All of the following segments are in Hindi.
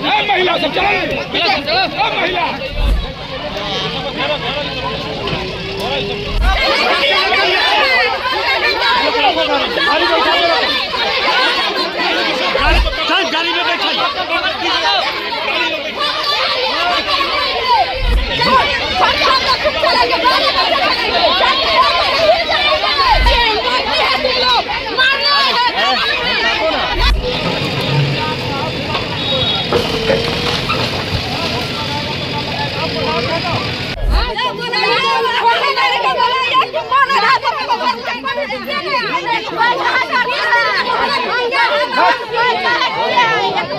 महिला सब चलो महिला गाड़ी में बैठा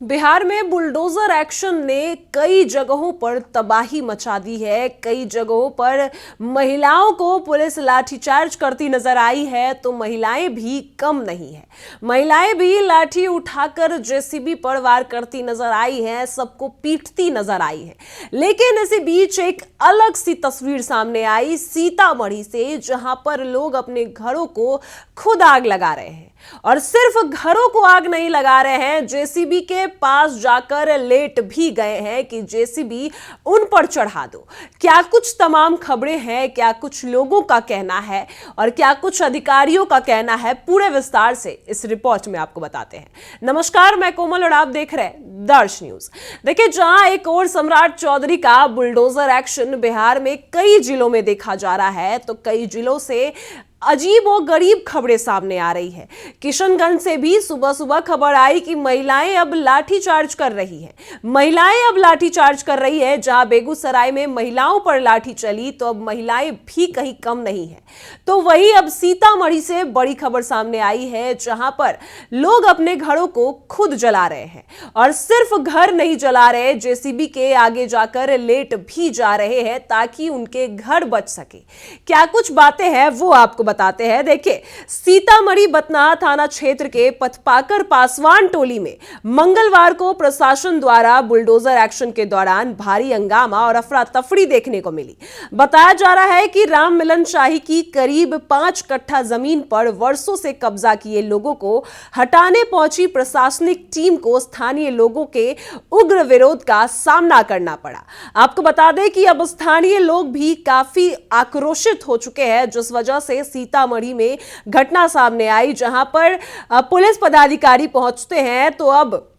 बिहार में बुलडोजर एक्शन ने कई जगहों पर तबाही मचा दी है। कई जगहों पर महिलाओं को पुलिस लाठीचार्ज करती नजर आई है, तो महिलाएं भी कम नहीं है। महिलाएं भी लाठी उठाकर जेसीबी पर वार करती नजर आई है, सबको पीटती नजर आई है। लेकिन इसी बीच एक अलग सी तस्वीर सामने आई सीतामढ़ी से, जहां पर लोग अपने घरों को खुद आग लगा रहे हैं। और सिर्फ घरों को आग नहीं लगा रहे हैं, जेसीबी के पास जाकर लेट भी गए हैं कि जेसीबी उन पर चढ़ा दो। क्या कुछ तमाम खबरें हैं, क्या कुछ लोगों का कहना है और क्या कुछ अधिकारियों का कहना है, पूरे विस्तार से इस रिपोर्ट में आपको बताते हैं। नमस्कार, मैं कोमल और आप देख रहे हैं दर्श न्यूज। देखिए, जहां एक और सम्राट चौधरी का बुलडोजर एक्शन बिहार में कई जिलों में देखा जा रहा है, तो कई जिलों से अजीब और गरीब खबरें सामने आ रही है। किशनगंज से भी सुबह सुबह खबर आई कि महिलाएं अब लाठीचार्ज कर रही हैं। जहां बेगूसराय में महिलाओं पर लाठी चली, तो अब महिलाएं भी कहीं कम नहीं है। तो वही अब सीतामढ़ी से बड़ी खबर सामने आई है, जहां पर लोग अपने घरों को खुद जला रहे हैं। और सिर्फ घर नहीं जला रहे, जेसीबी के आगे जाकर लेट भी जा रहे हैं ताकि उनके घर बच सके। क्या कुछ बातें हैं वो आपको बताते हैं। देखिए, सीतामढ़ी बतना थाना क्षेत्र के पथपाकर पासवान टोली में मंगलवार को प्रशासन द्वारा बुलडोजर एक्शन के दौरान भारी हंगामा और अफरा तफरी देखने को मिली। बताया जा रहा है कि राम मिलन शाही की करीब 5 कट्ठा जमीन पर वर्षों से कब्जा किए लोगों को हटाने पहुंची प्रशासनिक टीम को स्थानीय लोगों के उग्र विरोध का सामना करना पड़ा। आपको बता दें कि अब स्थानीय लोग भी काफी आक्रोशित हो चुके हैं, जिस वजह से सीतामढ़ी में घटना सामने आई, जहां पर पुलिस पदाधिकारी पहुंचते हैं तो अब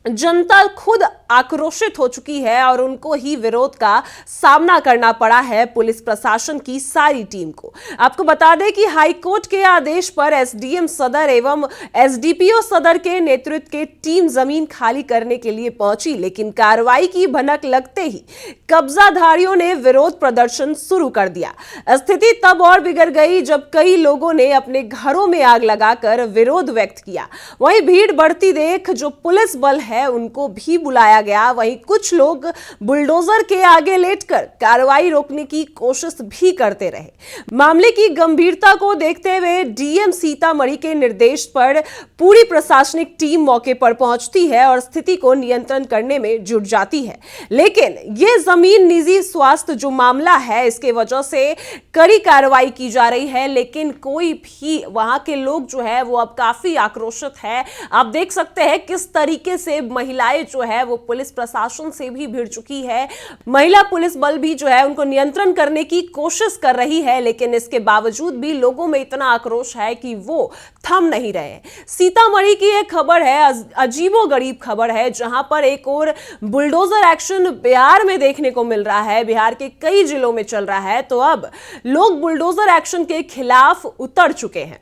जनता खुद आक्रोशित हो चुकी है और उनको ही विरोध का सामना करना पड़ा है पुलिस प्रशासन की सारी टीम को। आपको बता दें कि हाईकोर्ट के आदेश पर एसडीएम सदर एवं एसडीपीओ सदर के नेतृत्व के टीम जमीन खाली करने के लिए पहुंची, लेकिन कार्रवाई की भनक लगते ही कब्जाधारियों ने विरोध प्रदर्शन शुरू कर दिया। स्थिति तब और बिगड़ गई जब कई लोगों ने अपने घरों में आग लगाकर विरोध व्यक्त किया। वहीं भीड़ बढ़ती देख जो पुलिस बल है उनको भी बुलाया गया। वहीं कुछ लोग बुलडोजर के आगे लेटकर कार्रवाई रोकने की कोशिश भी करते रहे। मामले की गंभीरता को देखते हुए डीएम सीतामढ़ी के निर्देश पर पूरी प्रशासनिक टीम मौके पर पहुंचती है और स्थिति को नियंत्रण करने में जुट जाती है। लेकिन यह जमीन निजी स्वास्थ्य जो मामला है, इसके वजह से कड़ी कार्रवाई की जा रही है, लेकिन कोई भी वहां के लोग जो है वो अब काफी आक्रोशित है। आप देख सकते हैं किस तरीके से महिलाएं जो है वो पुलिस प्रशासन से भी भिड़ चुकी है। महिला पुलिस बल भी जो है उनको नियंत्रण करने की कोशिश कर रही है, लेकिन इसके बावजूद भी लोगों में इतना आक्रोश है कि वो थम नहीं रहे। सीतामढ़ी की एक खबर है, अजीबोगरीब खबर है, जहां पर एक और बुलडोजर एक्शन बिहार में देखने को मिल रहा है। बिहार के कई जिलों में चल रहा है, तो अब लोग बुलडोजर एक्शन के खिलाफ उतर चुके हैं।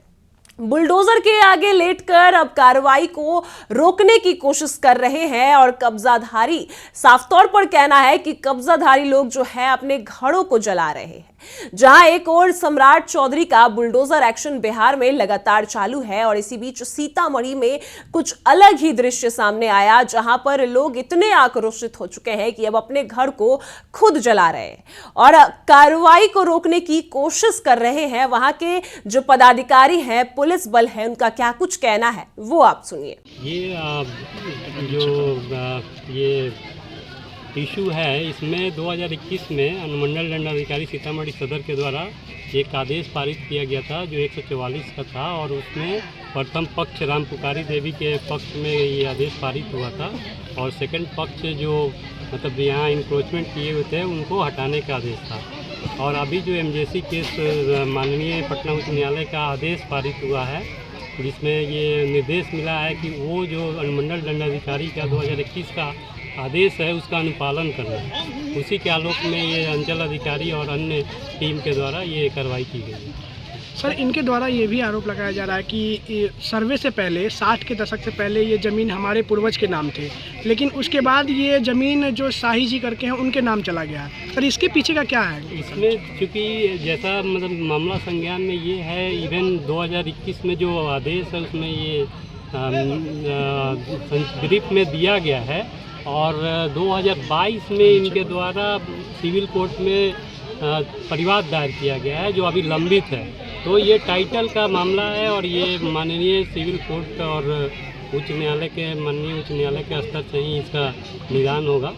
बुलडोजर के आगे लेटकर अब कार्रवाई को रोकने की कोशिश कर रहे हैं और कब्जाधारी, साफ तौर पर कहना है कि कब्जाधारी लोग जो है अपने घरों को जला रहे हैं। जहां एक और सम्राट चौधरी का बुलडोजर एक्शन बिहार में लगातार चालू है और इसी बीच सीतामढ़ी में कुछ अलग ही दृश्य सामने आया, जहां पर लोग इतने आक्रोशित हो चुके हैं कि अब अपने घर को खुद जला रहे हैं और कार्रवाई को रोकने की कोशिश कर रहे हैं। वहां के जो पदाधिकारी हैं, पुलिस बल है, उनका क्या कुछ कहना है वो आप सुनिए। ये इशू है, इसमें 2021 में अनुमंडल दंडाधिकारी सीतामढ़ी सदर के द्वारा एक आदेश पारित किया गया था जो 144 का था, और उसमें प्रथम पक्ष राम पुकारी देवी के पक्ष में ये आदेश पारित हुआ था, और सेकंड पक्ष जो मतलब यहाँ इंक्रोचमेंट किए हुए थे उनको हटाने का आदेश था। और अभी जो एमजेसी केस माननीय पटना उच्च न्यायालय का आदेश पारित हुआ है, जिसमें ये निर्देश मिला है कि वो जो अनुमंडल दंडाधिकारी का 2021 का आदेश है उसका अनुपालन करना है। उसी के आलोक में ये अंचल अधिकारी और अन्य टीम के द्वारा ये कार्रवाई की गई है। सर, इनके द्वारा ये भी आरोप लगाया जा रहा है कि सर्वे से पहले 60 के दशक से पहले ये ज़मीन हमारे पूर्वज के नाम थे, लेकिन उसके बाद ये ज़मीन जो शाही जी करके हैं उनके नाम चला गया। सर, इसके पीछे का क्या है? इसमें चूँकि जैसा मतलब मामला संज्ञान में ये है, इवन 2021 में जो आदेश है उसमें ये संदर्भ में दिया गया है, और 2022 में इनके द्वारा सिविल कोर्ट में परिवाद दायर किया गया है जो अभी लंबित है। तो ये टाइटल का मामला है, और ये माननीय सिविल कोर्ट और उच्च न्यायालय के माननीय उच्च न्यायालय के स्तर से ही इसका निदान होगा,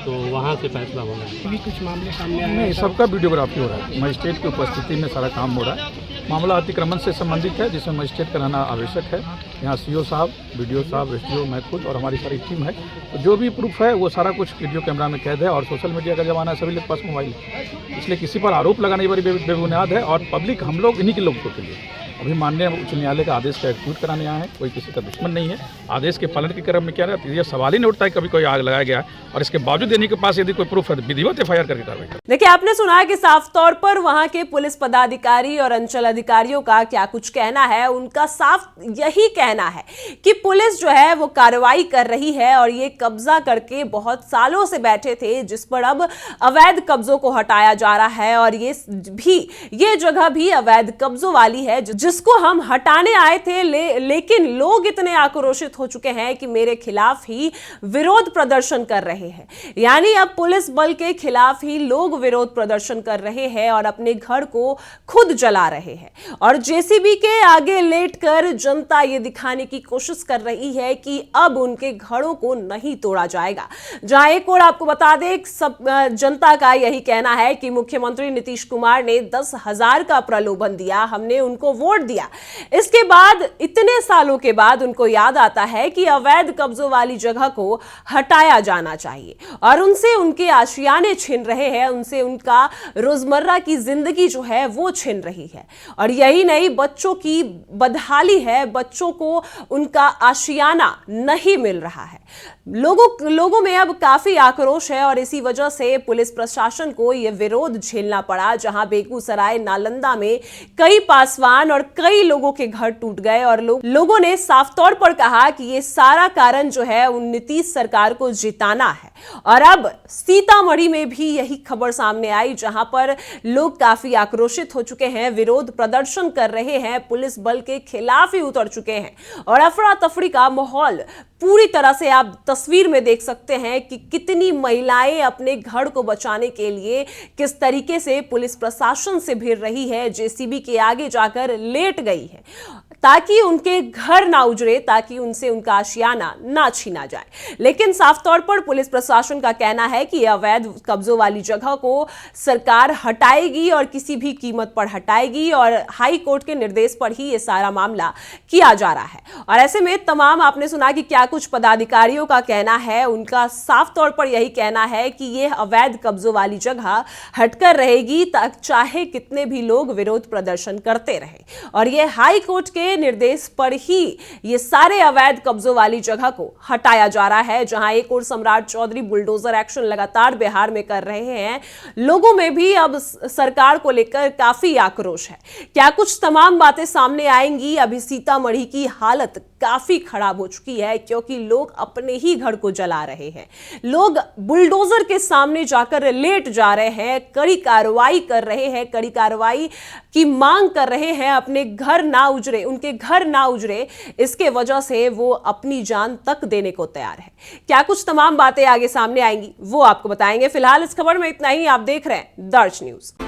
तो वहाँ से फैसला होगा। अभी कुछ मामले सामने आए नहीं, सबका वीडियोग्राफी हो रहा है, मजिस्ट्रेट की उपस्थिति में सारा काम हो रहा है। मामला अतिक्रमण से संबंधित है जिसमें मजिस्ट्रेट का रहना आवश्यक है। यहाँ सीओ साहब, वीडियो साहब, एसडीओ, मैं खुद और हमारी सारी टीम है। तो जो भी प्रूफ है वो सारा कुछ वीडियो कैमरा में कैद है, और सोशल मीडिया का ज़माना है, सभी लोग के पास मोबाइल है, इसलिए किसी पर आरोप लगाने बड़ी बेबुनियाद है। और पब्लिक हम लोग इन्हीं के लोगों के लिए अभी माननीय उच्च न्यायालय का आदेश का एग्जीक्यूट कराने आए हैं। कोई किसी का दुश्मन नहीं है। आदेश के पालन के क्रम में क्या है, ये सवाल ही नहीं उठता है कभी कोई आग लगाया गया, और इसके बावजूद इन्हीं के पास यदि कोई प्रूफ है विधिवत एफआईआर करके कार्रवाई करें। देखिए, आपने सुना कि साफ तौर पर वहां के पुलिस पदाधिकारी और अंचल अधिकारियों का क्या कुछ कहना है। उनका साफ यही कहना है कि पुलिस जो है वो कार्रवाई कर रही है, और ये कब्जा करके बहुत सालों से बैठे थे, जिस पर अब अवैध कब्जों को हटाया जा रहा है, और ये जगह भी अवैध कब्जों वाली है जिसको हम हटाने आए थे। लेकिन लोग इतने आक्रोशित हो चुके हैं कि मेरे खिलाफ ही विरोध प्रदर्शन कर रहे हैं। यानी अब पुलिस बल के खिलाफ ही लोग विरोध प्रदर्शन कर रहे हैं और अपने घर को खुद जला रहे हैं, और जेसीबी के आगे लेटकर जनता ये दिखाने की कोशिश कर रही है कि अब उनके घरों को नहीं तोड़ा जाएगा। जहां एक और आपको बता दें, सब जनता का यही कहना है कि मुख्यमंत्री नीतीश कुमार ने 10,000 का प्रलोभन दिया, हमने उनको वोट दिया। इसके बाद इतने सालों के बाद उनको याद आता है कि अवैध कब्जों वाली जगह को हटाया जाना चाहिए, और उनसे उनके आशियाने छिन रहे हैं, उनसे उनका रोजमर्रा की जिंदगी जो है वो छिन रही है। और यही नहीं, बच्चों की बदहाली है, बच्चों को उनका आशियाना नहीं मिल रहा है। लोगों में अब काफी आक्रोश है, और इसी वजह से पुलिस प्रशासन को यह विरोध झेलना पड़ा। जहां बेगूसराय, नालंदा में कई पासवान और कई लोगों के घर टूट गए, और लोगों ने साफ तौर पर कहा कि यह सारा कारण जो है उन नीतीश सरकार को जिताना है। और अब सीतामढ़ी में भी यही खबर सामने आई, जहां पर लोग काफी आक्रोशित हो चुके हैं, विरोध प्रदर्शन कर रहे हैं, पुलिस बल के खिलाफ ही उतर चुके हैं, और अफरा तफरी का माहौल पूरी तरह से आप तस्वीर में देख सकते हैं कि कितनी महिलाएं अपने घर को बचाने के लिए किस तरीके से पुलिस प्रशासन से भिड़ रही है, जेसीबी के आगे जाकर लेट गई है, ताकि उनके घर ना उजड़े, ताकि उनसे उनका आशियाना ना छीना जाए। लेकिन साफ तौर पर पुलिस प्रशासन का कहना है कि अवैध कब्जों वाली जगह को सरकार हटाएगी, और किसी भी कीमत पर हटाएगी, और हाई कोर्ट के निर्देश पर ही यह सारा मामला किया जा रहा है। और ऐसे में तमाम, आपने सुना कि क्या कुछ पदाधिकारियों का कहना है, उनका साफ तौर पर यही कहना है कि यह अवैध कब्जों वाली जगह हटकर रहेगी, चाहे कितने भी लोग विरोध प्रदर्शन करते रहे। और यह हाई कोर्ट के निर्देश पर ही ये सारे अवैध कब्जों वाली जगह को हटाया जा रहा है। जहां एक और सम्राट चौधरी बुलडोजर एक्शन लगातार बिहार में कर रहे हैं, लोगों में भी अब सरकार को लेकर काफी आक्रोश है। क्या कुछ तमाम बातें सामने आएंगी। अभी सीतामढ़ी की हालत काफी खराब हो चुकी है, क्योंकि लोग अपने ही घर को जला रहे हैं, लोग बुलडोजर के सामने जाकर लेट जा रहे हैं, कड़ी कार्रवाई कर रहे हैं, कड़ी कार्रवाई की मांग कर रहे हैं, अपने घर ना उजड़े, उनके घर ना उजड़े, इसके वजह से वो अपनी जान तक देने को तैयार है। क्या कुछ तमाम बातें आगे सामने आएंगी वो आपको बताएंगे। फिलहाल इस खबर में इतना ही। आप देख रहे हैं दर्ज न्यूज।